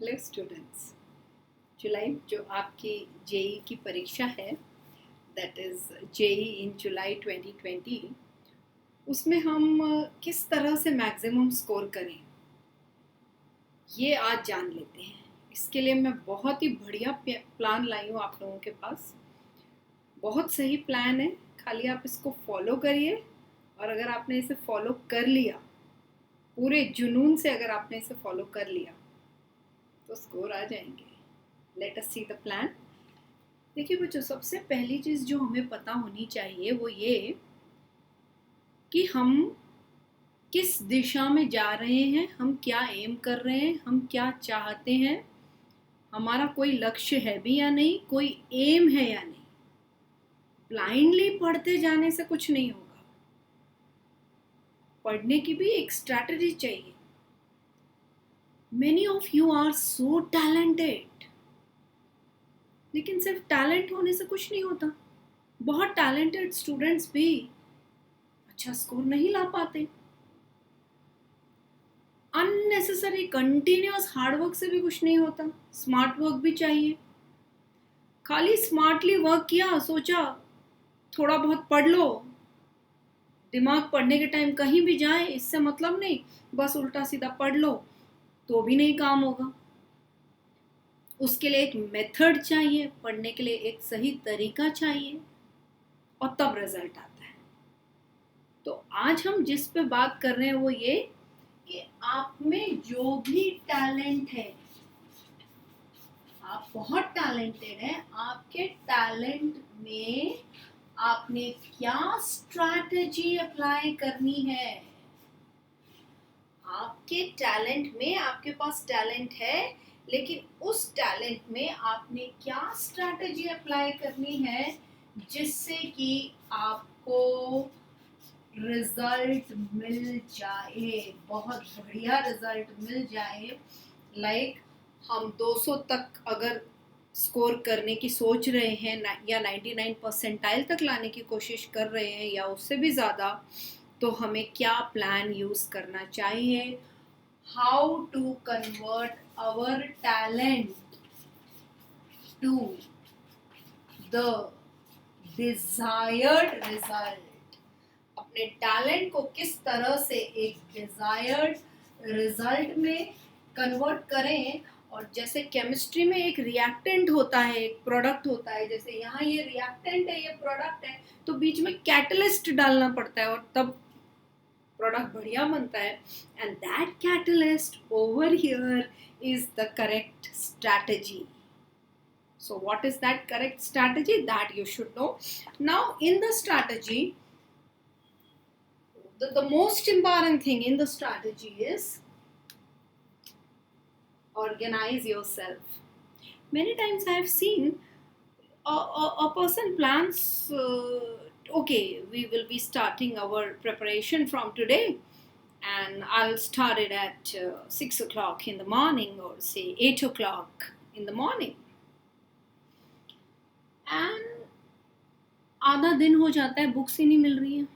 Hello students. जुलाई जो आपकी JEE की परीक्षा है, दैट इज़ जेई इन जुलाई 2020, उसमें हम किस तरह से मैक्सिमम स्कोर करें ये आज जान लेते हैं। इसके लिए मैं बहुत ही बढ़िया प्लान लाई हूँ आप लोगों के पास। बहुत सही प्लान है, खाली आप इसको फॉलो करिए। और अगर आपने इसे फॉलो कर लिया, पूरे जुनून से अगर आपने इसे फॉलो कर लिया, तो स्कोर आ जाएंगे। Let us see the plan. देखिए बच्चों, सबसे पहली चीज़ जो हमें पता होनी चाहिए वो ये कि हम किस दिशा में जा रहे हैं, हम क्या एम कर रहे हैं, हम क्या चाहते हैं, हमारा कोई लक्ष्य है भी या नहीं, कोई एम है या नहीं। ब्लाइंडली पढ़ते जाने से कुछ नहीं होगा। पढ़ने की भी एक स्ट्रैटेजी चाहिए। Many of you are so talented, लेकिन सिर्फ टैलेंट होने से कुछ नहीं होता। बहुत टैलेंटेड स्टूडेंट्स भी अच्छा स्कोर नहीं ला पाते। अननेसेसरी कंटिन्यूअस हार्डवर्क से भी कुछ नहीं होता। स्मार्ट वर्क भी चाहिए। खाली स्मार्टली वर्क किया, सोचा थोड़ा बहुत पढ़ लो, दिमाग पढ़ने के टाइम कहीं भी जाए इससे मतलब नहीं, बस उल्टा सीधा पढ़ लो तो भी नहीं काम होगा। उसके लिए एक मेथड चाहिए, पढ़ने के लिए एक सही तरीका चाहिए, और तब रिजल्ट आता है। तो आज हम जिस पे बात कर रहे हैं वो ये कि आप में जो भी टैलेंट है, आप बहुत टैलेंटेड हैं, आपके टैलेंट में आपने क्या स्ट्रैटेजी अप्लाई करनी है। आपके टैलेंट में, आपके पास टैलेंट है, लेकिन उस टैलेंट में आपने क्या स्ट्रैटेजी अप्लाई करनी है जिससे कि आपको रिजल्ट मिल जाए, बहुत बढ़िया रिजल्ट मिल जाए। लाइक हम 200 तक अगर स्कोर करने की सोच रहे हैं या 99 परसेंटाइल तक लाने की कोशिश कर रहे हैं या उससे भी ज़्यादा, तो हमें क्या प्लान यूज़ करना चाहिए। How to convert our talent to the desired result. अपने टैलेंट को किस तरह से एक डिजायर्ड रिजल्ट में कन्वर्ट करें। और जैसे केमिस्ट्री में एक रिएक्टेंट होता है, एक प्रोडक्ट होता है, जैसे यहाँ ये रिएक्टेंट है, ये प्रोडक्ट है, तो बीच में कैटलिस्ट डालना पड़ता है और तब प्रोडक्ट बढ़िया बनता है। And that catalyst over here is the correct strategy. So what is that correct strategy that you should know? Now in the strategy, the most important thing in the strategy is organize yourself. Many times I have seen a person plans, okay, we will be starting our preparation from today, and I'll start it at 6 o'clock in the morning, or say 8 o'clock in the morning. And आधा दिन हो जाता है, books ही नहीं मिल रही है,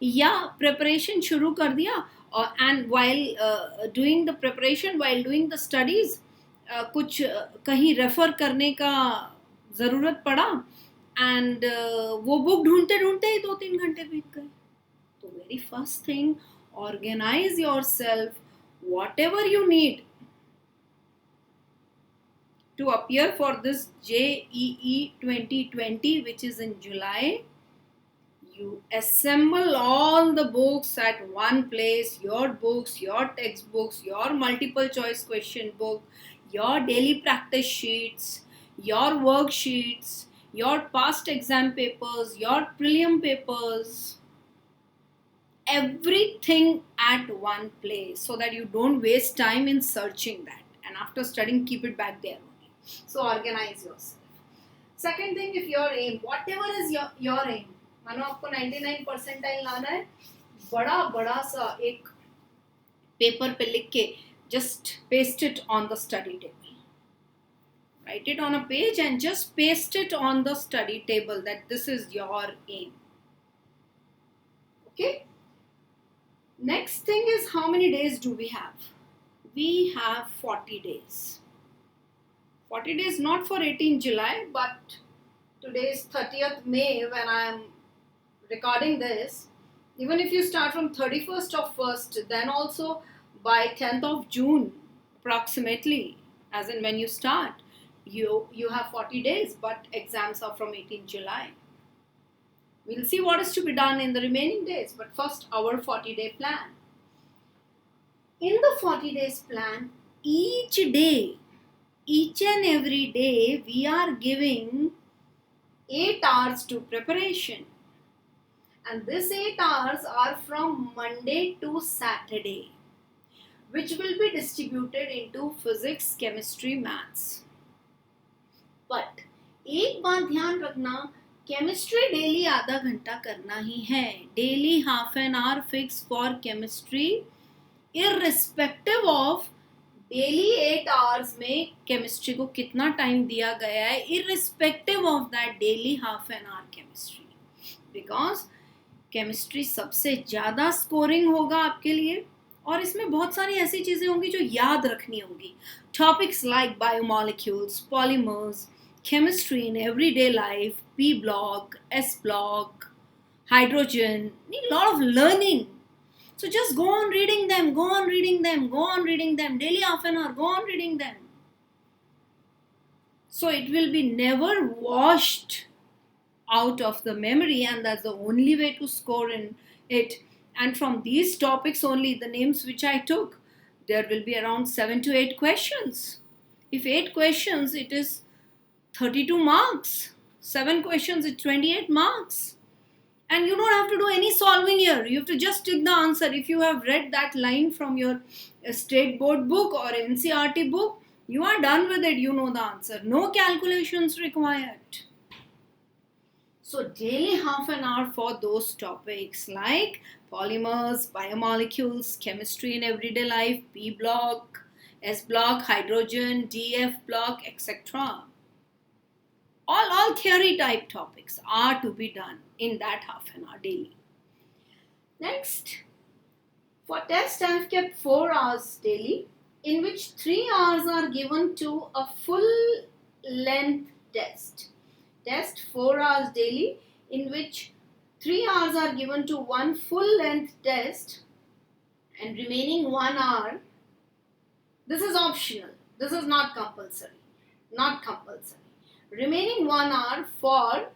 या preparation शुरू कर दिया और and while doing the preparation, while doing the studies, कुछ कहीं रेफर करने का ज़रूरत पड़ा, एंड वो बुक ढूंढते ढूंढते ही 2-3 घंटे बीत गए। तो very first thing, organise yourself, whatever you need to appear for this JEE 2020, which is in July. You assemble all the books at one place, your books, your textbooks, your multiple choice question book, your daily practice sheets, your worksheets, your past exam papers, your prelim papers, everything at one place, so that you don't waste time in searching that, and after studying keep it back there only. So organize yourself. Second thing, if your aim, whatever is your aim, मानो आपको 99 percentile लाना है, बड़ा बड़ा सा एक paper पे लिख के just paste it on the study table. Write it on a page and just paste it on the study table that this is your aim. Okay? Next thing is, how many days do we have? we have 40 days. 40 days not for 18 July, but today is 30th May when I am recording this. Even if you start from 31st of 1st, then also by 10th of June, approximately, as in when you start, you have 40 days, but exams are from 18 July. We'll see what is to be done in the remaining days, but first our 40-day plan. In the 40 days plan, each day, each and every day, we are giving 8 hours to preparation. And these 8 hours are from Monday to Saturday, which will be distributed into physics, chemistry, maths. But एक बात ध्यान रखना, chemistry daily आधा घंटा करना ही है. Daily half an hour fix for chemistry, irrespective of daily 8 hours में chemistry को कितना टाइम दिया गया है, irrespective of that daily half an hour chemistry. Because chemistry सबसे ज़्यादा स्कोरिंग होगा आपके लिए, और इसमें बहुत सारी ऐसी चीज़ें होंगी जो याद रखनी होंगी. Topics like biomolecules, polymers, chemistry in everyday life, P block, S block, hydrogen, need a lot of learning. So just go on reading them, go on reading them, go on reading them, daily half an hour, go on reading them. So it will be never washed out of the memory, and that's the only way to score in it. And from these topics only, the names which I took, there will be around 7 to 8 questions. If 8 questions, it is 32 marks. 7 questions is 28 marks. And you don't have to do any solving here. You have to just take the answer. If you have read that line from your state board book or NCERT book, you are done with it. You know the answer. No calculations required. So daily half an hour for those topics like polymers, biomolecules, chemistry in everyday life, P block, S block, hydrogen, DF block, etc. All theory type topics are to be done in that half an hour daily. Next, for test I have kept 4 hours daily, in which 3 hours are given to a full length test. Test 4 hours daily, in which 3 hours are given to one full length test, and remaining 1 hour, this is optional, this is not compulsory. Remaining 1 hour for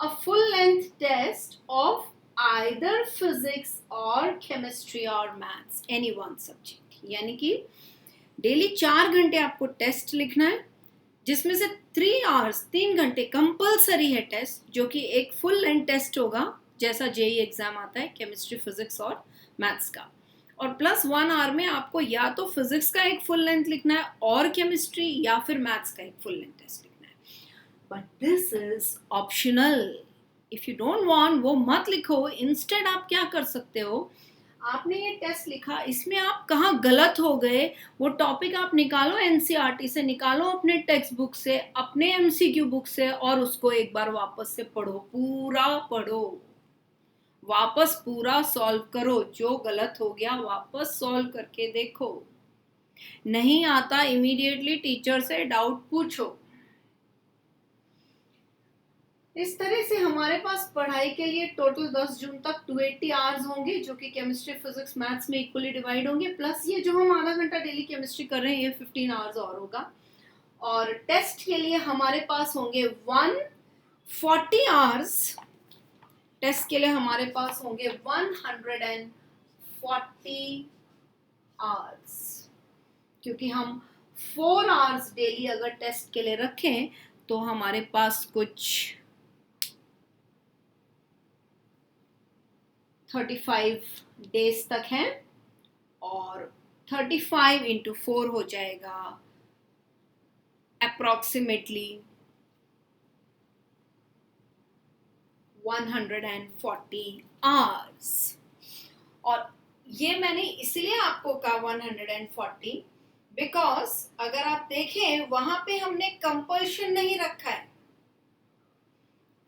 a full length test of either physics or chemistry or maths, any one subject. यानी कि daily 4 घंटे आपको test लिखना है, जिसमें से 3 hours 3 घंटे compulsory है टेस्ट, जो कि एक फुल लेंथ टेस्ट होगा जैसा जेई एग्जाम आता है केमिस्ट्री, फिजिक्स और मैथ्स का. और प्लस 1 आवर में आपको या तो फिजिक्स का एक फुल लेंथ लिखना है और केमिस्ट्री, या फिर मैथ्स का एक full length test. But this is optional. If you don't want, वो मत लिखो. Instead आप क्या कर सकते हो, आपने ये टेस्ट लिखा, इसमें आप कहाँ गलत हो गए वो टॉपिक आप निकालो, एनसीईआरटी से निकालो, अपने टेक्स्ट बुक से, अपने एमसीक्यू बुक से, और उसको एक बार वापस से पढ़ो, पूरा पढ़ो, वापस पूरा सॉल्व करो. जो गलत हो गया वापस सॉल्व करके देखो. नहीं आता इमीडिएटली टीचर से डाउट पूछो. इस तरह से हमारे पास पढ़ाई के लिए टोटल 10 जून तक 280 आवर्स होंगे, जो कि केमिस्ट्री, फिजिक्स, मैथ्स में इक्वली डिवाइड होंगे. प्लस ये जो हम आधा घंटा डेली केमिस्ट्री कर रहे हैं, ये 15 आवर्स और होगा. और टेस्ट के लिए हमारे पास होंगे 140 आवर्स. टेस्ट के लिए हमारे पास होंगे 140 आवर्स, क्योंकि हम 4 आवर्स डेली अगर टेस्ट के लिए रखें तो हमारे पास कुछ 35 डेज तक है, और 35 इंटू 4 हो जाएगा अप्रोक्सीमेटली 140 आवर्स. और ये मैंने इसलिए आपको कहा 140 बिकॉज अगर आप देखें वहां पे हमने कंपल्शन नहीं रखा है.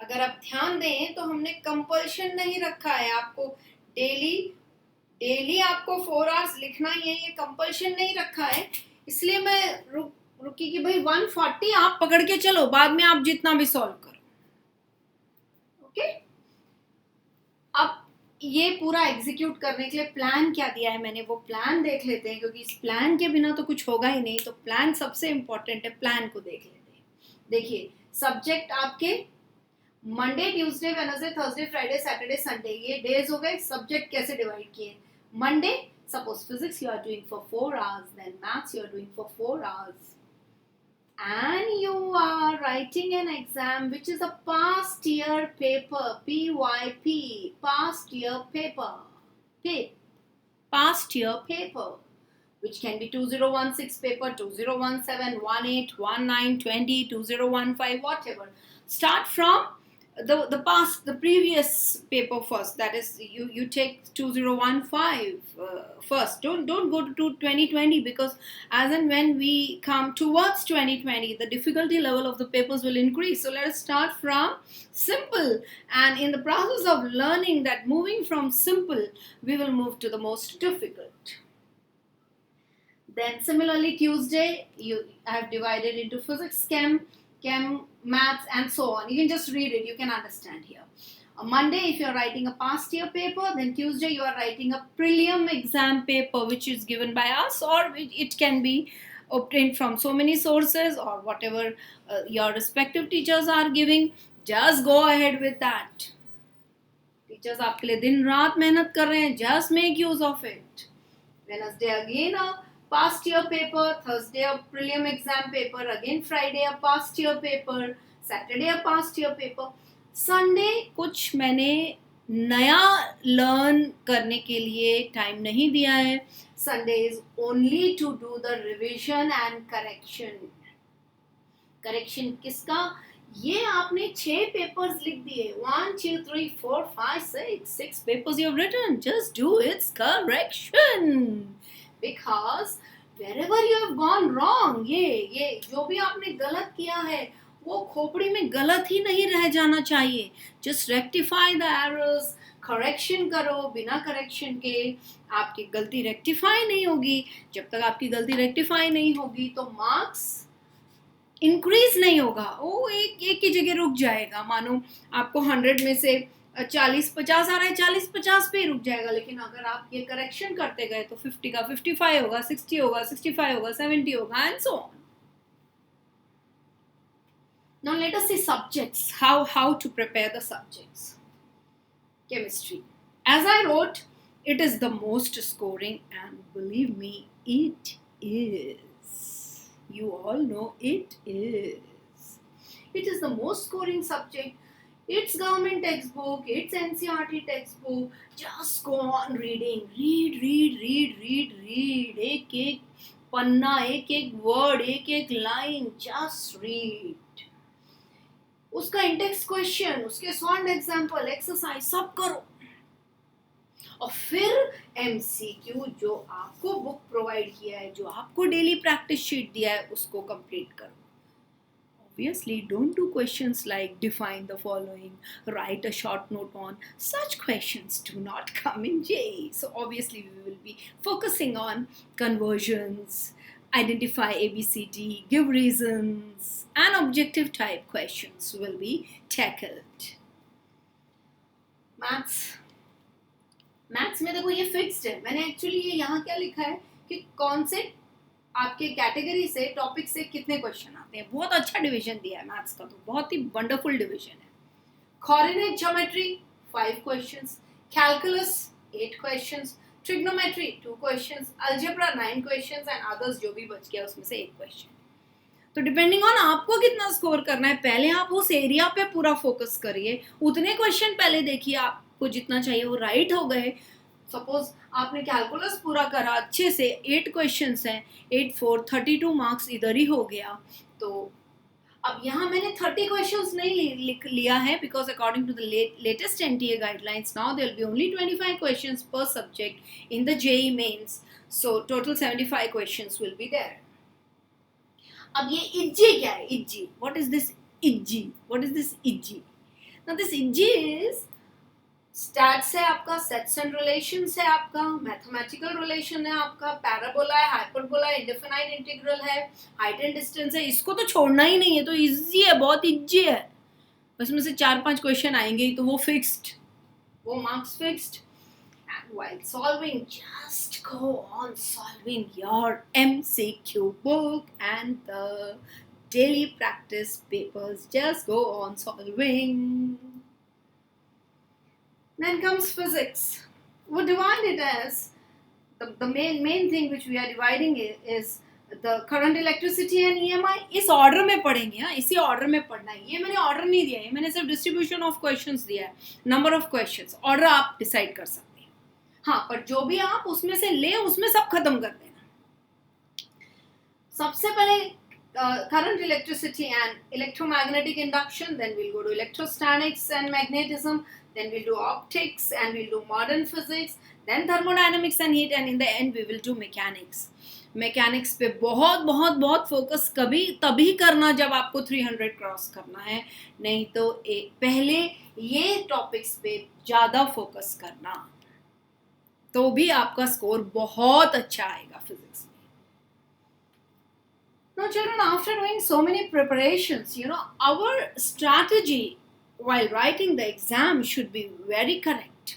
अगर आप ध्यान दें तो हमने कंपल्शन नहीं रखा है आपको डेली डेली आपको 4 आवर्स लिखना ही है, ये कंपल्शन नहीं रखा है, इसलिए मैं रुकी कि भाई 140 आप पकड़ के चलो, बाद में आप जितना भी सॉल्व करो। ओके, अब ये पूरा एग्जीक्यूट करने के लिए प्लान क्या दिया है मैंने, वो प्लान देख लेते हैं, क्योंकि इस प्लान के बिना तो कुछ होगा ही नहीं। तो प्लान सबसे इंपॉर्टेंट है, प्लान को देख लेते हैं। देखिए, सब्जेक्ट आपके Monday, Tuesday, Wednesday, Thursday, Friday, Saturday, Sunday, ये डेज हो गए। सब्जेक्ट कैसे डिवाइड किए? Monday, suppose physics you are doing for 4 hours, then maths you are doing for 4 hours, and you are writing an exam which is a past year paper, PYP, past year paper, past year paper, which can be 2016 paper, 2017, 18, 19, 20, 2015, whatever. Start from the past, the previous paper first. That is, you take 2015 first. Don't go to 2020, because as and when we come towards 2020, the difficulty level of the papers will increase. So let us start from simple, and in the process of learning that, moving from simple, we will move to the most difficult. Then similarly, Tuesday, I have divided into physics, chem, maths, and so on. You can just read it, you can understand here. On Monday, if you are writing a past year paper, then Tuesday you are writing a prelim exam paper, which is given by us, or it can be obtained from so many sources, or whatever your respective teachers are giving. Just go ahead with that. Teachers आपके लिए दिन रात मेहनत कर रहे हैं, just make use of it. Wednesday again a past year paper, Thursday a prelim exam paper, again Friday a past year paper, Saturday a past year paper. Sunday कुछ मैंने नया लर्न करने के लिए टाइम नहीं दिया है. Sunday is only to do the revision and correction. Correction किसका? ये आपने 6 पेपर्स लिख दिए, 1 2 3 4 5 6 papers you have written. Just do its correction, because wherever you have gone wrong, ये जो भी आपने गलत किया है, वो खोपड़ी में गलत ही नहीं रह जाना चाहिए. Just rectify the errors. Correction करो, बिना करेक्शन के आपकी गलती रेक्टिफाई नहीं होगी. जब तक आपकी गलती रेक्टिफाई नहीं होगी तो मार्क्स इंक्रीज नहीं होगा, वो एक की जगह रुक जाएगा. मानो आपको 100 में से 40-50 आ रहा है, 40-50 पे ही रुक जाएगा. लेकिन अगर आप ये करेक्शन करते गए तो 50 का 55 होगा, 60 होगा, 65 होगा, 70 होगा, and so on. Now let us see subjects, how to prepare the subjects. Chemistry, as I wrote, it is the most scoring, and believe me, it is. You all know it is. It is the most scoring subject. It's government textbook, it's NCERT textbook. Just go on reading. Read. एक पन्ना, एक word, एक line. Just read. उसका index question, उसके solve example, exercise सब करो. और फिर MCQ जो आपको बुक प्रोवाइड किया है, जो आपको डेली प्रैक्टिस शीट दिया है, उसको कंप्लीट करो. Obviously, don't do questions like define the following, write a short note on. Such questions do not come in JEE. So obviously, we will be focusing on conversions, identify ABCD, give reasons, and objective type questions will be tackled. Maths में देखो ये fixed है. मैंने actually ये यहाँ क्या लिखा है कि कौन से आपके कैटेगरी से, टॉपिक से कितने क्वेश्चन आते हैं. बहुत अच्छा डिवीजन दिया है मैथ्स का, तो बहुत ही वंडरफुल डिवीजन है. Coordinate geometry 5 questions, calculus 8 questions, trigonometry 2 questions, algebra 9 questions, and others जो भी बच गया उसमें से 1 क्वेश्चन. तो डिपेंडिंग ऑन आपको कितना स्कोर करना है, पहले आप उस एरिया पे पूरा फोकस करिए. उतने क्वेश्चन पहले देखिए, आपको जितना चाहिए वो राइट हो गए. सपोज आपने कैलकुलस पूरा करा अच्छे से, 8 क्वेश्चंस हैं, 8 4 32 मार्क्स इधर ही हो गया. तो अब यहाँ मैंने 30 क्वेश्चंस नहीं लिख लिया है, because according to the latest NTA guidelines now there will be only 25 questions per subject in the JEE Mains. So total 75 questions will be there. अब ये इज्जी क्या है? Easy, what is this easy? What is this easy? Now this easy is stats है आपका, sets and relations है आपका, mathematical relation है आपका, पैराबोला है, हाइपरबोला है, इंडेफिनाइट इंटीग्रल है, हाइट एंड डिस्टेंस है. इसको तो छोड़ना ही नहीं है, तो इजी है, बहुत इजी है. उसमें से 4-5 क्वेश्चन आएंगे ही, तो वो फिक्स्ड, वो marks fixed. And while solving, just go on solving your MCQ book and the daily practice papers. Just go on solving. Then comes physics. We divide it as the main thing which we are dividing is the current, electricity and EMI. इस order में पढ़ेंगे, हाँ, इसी order में पढ़ना है. ये मैंने ऑर्डर नहीं दिया है, मैंने सिर्फ डिस्ट्रीब्यूशन ऑफ क्वेश्चंस दिया है, नंबर ऑफ क्वेश्चंस. ऑर्डर आप डिसाइड कर सकते हैं, हाँ, पर जो भी आप उसमें से ले उसमें सब खत्म कर देना. सबसे पहले current, electricity and electromagnetic induction, then we'll go to electrostatics and magnetism, then we'll do optics and we'll do modern physics, then thermodynamics and heat, and in the end we will do mechanics. Mechanics पे बहुत बहुत बहुत focus कभी तभी करना जब आपको 300 cross करना है, नहीं तो पहले ये टॉपिक्स पे ज़्यादा फोकस करना, तो भी आपका स्कोर बहुत अच्छा आएगा फिजिक्स में. Now children, after doing so many preparations, our strategy while writing the exam should be very correct.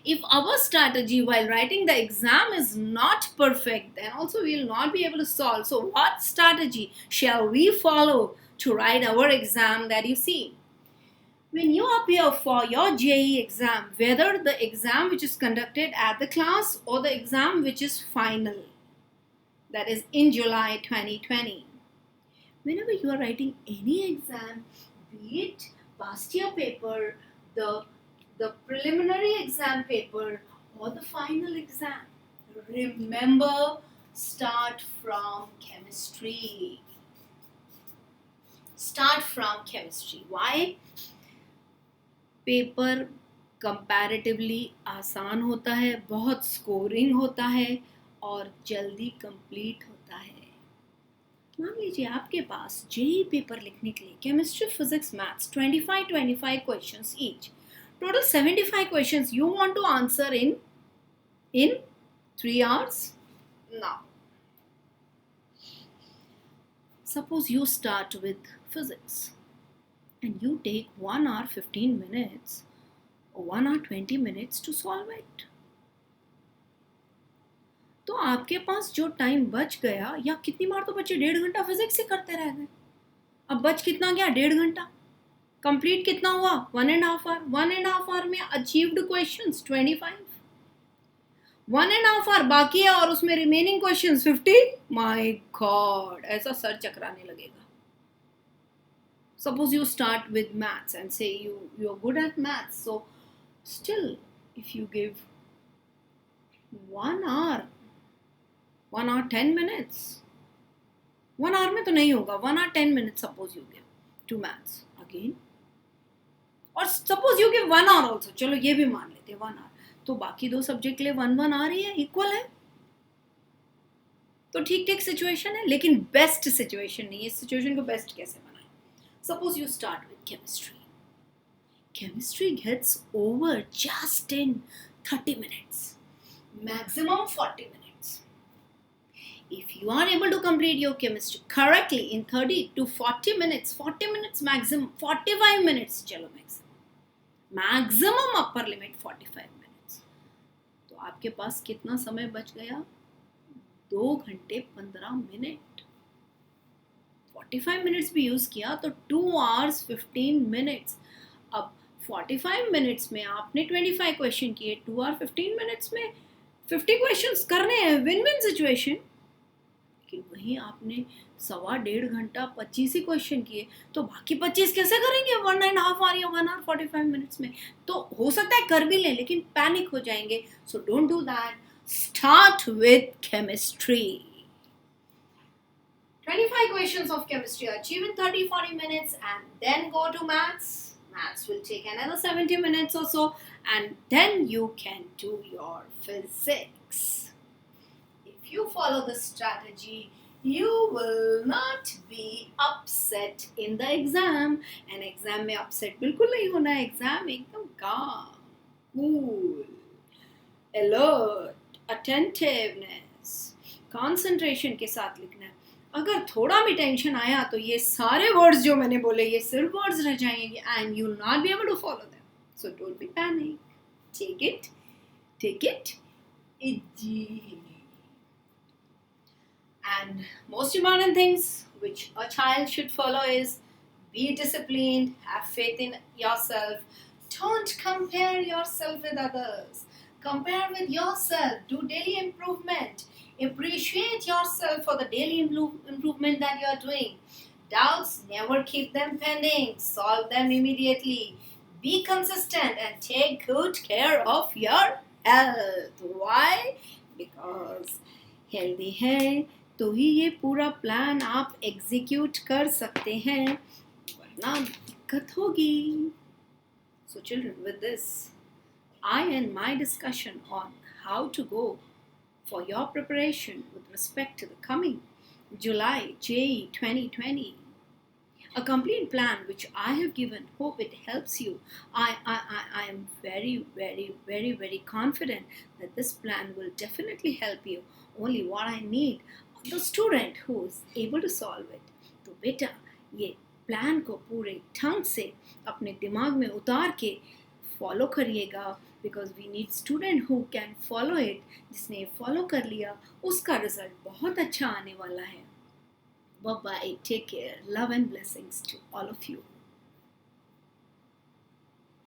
If our strategy while writing the exam is not perfect, then also we will not be able to solve. So what strategy shall we follow to write our exam that you see? When you appear for your JEE exam, whether the exam which is conducted at the class or the exam which is final, that is in July 2020, whenever you are writing any exam, be it past year paper, the preliminary exam paper or the final exam, remember, start from chemistry. Start from chemistry. Why? Paper comparatively आसान होता है, बहुत scoring होता है और जल्दी complete होता है. मान लीजिए आपके पास जेईई पेपर लिखने के लिए chemistry, physics, maths 25 questions each, total 75 questions you want to answer in 3 hours. Now suppose you start with physics and you take 1 hour 15 minutes or 1 hour 20 minutes to solve it. तो आपके पास जो time बच गया, या कितनी बार तो बच्चे 1.5 घंटा फिजिक्स ही करते रह गए, अब बच कितना गया? 1.5 घंटा. कंप्लीट कितना हुआ? 1.5 आवर. 1.5 आवर में अचीव्ड क्वेश्चंस 25. 1.5 आवर बाकी है और उसमें रिमेनिंग क्वेश्चंस 50. माय गॉड, ऐसा सर चकराने लगेगा. Suppose you start with maths and say you're good at maths, so still if you give 1 hour 10 minutes, 1 hour में तो नहीं होगा, 1 hour 10 minutes suppose you give to maths again, और suppose you give 1 hour also, चलो ये भी मान लेते हैं 1 hour, तो बाकी 2 सब्जेक्ट के लिए 1 hour ही है, इक्वल है, तो ठीक ठीक सिचुएशन है. लेकिन बेस्ट सिचुएशन नहीं है. इस सिचुएशन को बेस्ट कैसे बनाएं? Suppose you start with chemistry. Chemistry gets over just in 30 minutes, maximum 40 minutes. If you are able to complete your chemistry correctly in 30 to 40 minutes, 40 minutes maximum, 45 minutes, chalo maximum upper limit 45 minutes. तो आपके पास कितना समय बच गया? 2 घंटे 15 minute. 45 minutes भी use किया तो 2 hours 15 minutes. अब 45 मिनट्स में आपने 25 क्वेश्चन किए, 2 hour 15 मिनट्स में 50 क्वेश्चंस करने हैं, विन विन सिचुएशन. लेकिन वहीं आपने 1.25 घंटा 25 ही क्वेश्चन किए, तो बाकी 25 कैसे करेंगे 1.5 hour या 1 hour 45 मिनट्स में? तो हो सकता है कर भी लें, लेकिन पैनिक हो जाएंगे. So don't do that. Start with chemistry. 25 questions of chemistry achieve in 30-40 minutes, and then go to maths. Maths will take another 70 minutes or so, and then you can do your physics. If you follow the strategy, you will not be upset in the exam. And exam में upset बिल्कुल नहीं होना है. exam एकदम calm, cool, alert, attentiveness, concentration के साथ लिखना है. अगर थोड़ा भी टेंशन आया तो ये सारे वर्ड्स जो मैंने बोले ये सिर्फ वर्ड्स रह जाएंगे and you will not be able to follow them. So don't be panic. Take it easy. And most important things which a child should follow is be disciplined, have faith in yourself, don't compare yourself with others, compare with yourself, do daily improvement, appreciate yourself for the daily improvement that you are doing. Doubts, never keep them pending, solve them immediately, be consistent and take good care of your health. Why? Because healthy है तो ही ये पूरा plan आप execute कर सकते हैं, वरना दिक्कत होगी. So children, with this, I end my discussion on how to go for your preparation with respect to the coming July JEE 2020. A complete plan which I have given, hope it helps you. I am very confident that this plan will definitely help you. Only what I need, the student who is able to solve it. तो बेटा ये plan को पूरे ढंग से अपने दिमाग में उतार के फॉलो करिएगा, because we need student who can follow it. जिसने फॉलो कर लिया उसका रिजल्ट बहुत अच्छा आने वाला है. Bye bye. Take care. Love and blessings to all of you.